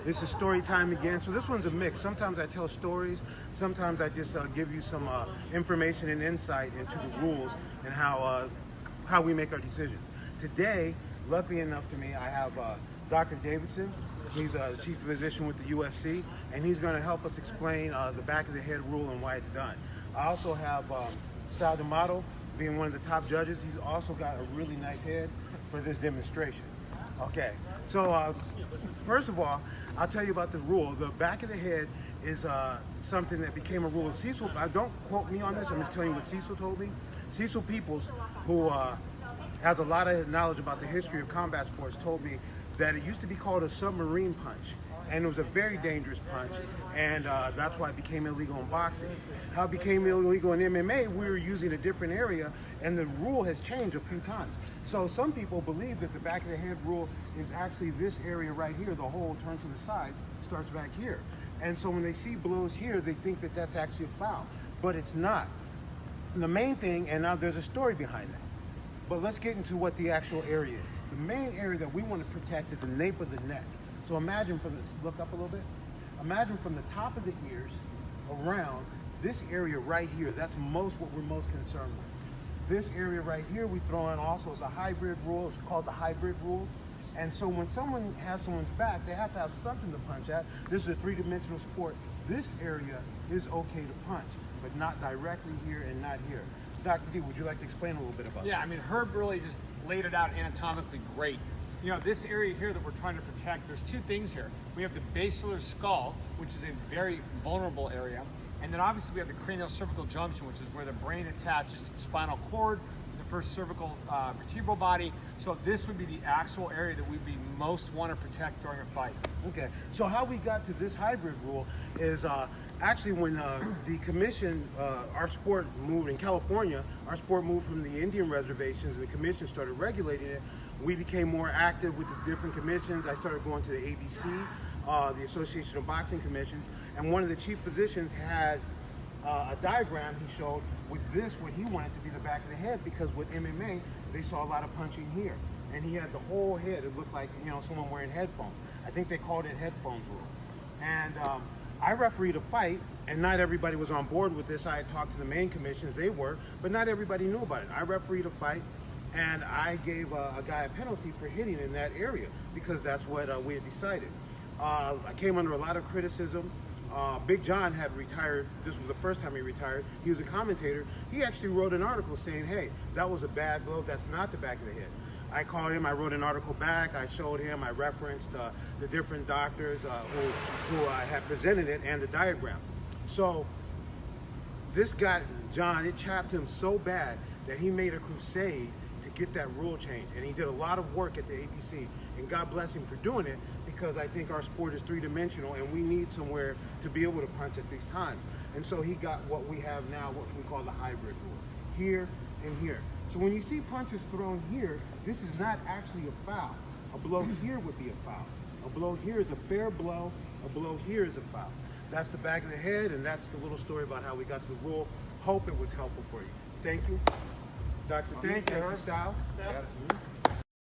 This is story time again. So this one's a mix. Sometimes I tell stories. Sometimes I just give you some information and insight into the rules and how we make our decisions. Today, luckily enough to me, I have Dr. Davidson. He's the chief physician with the UFC, and he's going to help us explain the back of the head rule and why it's done. I also have Sal D'Amato, being one of the top judges. He's also got a really nice head for this demonstration. Okay, so first of all, I'll tell you about the rule. The back of the head is something that became a rule of Cecil. Don't quote me on this, I'm just telling you what Cecil told me. Cecil Peoples, who has a lot of knowledge about the history of combat sports, told me that it used to be called a submarine punch, and it was a very dangerous punch, and that's why it became illegal in boxing. How it became illegal in MMA, we were using a different area, and the rule has changed a few times. So some people believe that the back of the head rule is actually this area right here, the hole turned to the side, starts back here. And so when they see blows here, they think that that's actually a foul, but it's not. The main thing, and now there's a story behind that, but let's get into what the actual area is. The main area that we want to protect is the nape of the neck. So imagine from this, look up a little bit. Imagine from the top of the ears around this area right here. That's what we're most concerned with. This area right here we throw in also as a hybrid rule. It's called the hybrid rule. And so when someone has someone's back, they have to have something to punch at. This is a three-dimensional sport. This area is okay to punch, but not directly here and not here. Dr. D, would you like to explain a little bit about that? Yeah, I mean, Herb really just laid it out anatomically great. You know, this area here that we're trying to protect, there's two things here. We have the basilar skull, which is a very vulnerable area. And then obviously we have the cranial-cervical junction, which is where the brain attaches to the spinal cord, the first cervical vertebral body. So this would be the actual area that we'd be most want to protect during a fight. Okay, so how we got to this hybrid rule is actually when the commission, our sport moved in California, our sport moved from the Indian reservations and the commission started regulating it. We became more active with the different commissions. I started going to the ABC, the Association of Boxing Commissions, and one of the chief physicians had a diagram he showed with this, what he wanted to be the back of the head, because with MMA, they saw a lot of punching here. And he had the whole head. It looked like, you know, someone wearing headphones. I think they called it headphones rule. And I refereed a fight, and not everybody was on board with this. I had talked to the main commissions, they were, but not everybody knew about it. I refereed a fight, and I gave a guy a penalty for hitting in that area, because that's what we had decided. I came under a lot of criticism. Big John had retired. This was the first time he retired. He was a commentator. He actually wrote an article saying, hey, that was a bad blow. That's not the back of the head. I called him, I wrote an article back, I showed him, I referenced the different doctors who had presented it and the diagram. So this got John, it chapped him so bad that he made a crusade to get that rule changed. And he did a lot of work at the ABC, and God bless him for doing it, because I think our sport is three-dimensional and we need somewhere to be able to punch at these times. And so he got what we have now, what we call the hybrid rule, here and here. So when you see punches thrown here, this is not actually a foul. A blow here would be a foul. A blow here is a fair blow. A blow here is a foul. That's the back of the head, and that's the little story about how we got to the rule. Hope it was helpful for you. Thank you. Dr. D, thank you, Sal.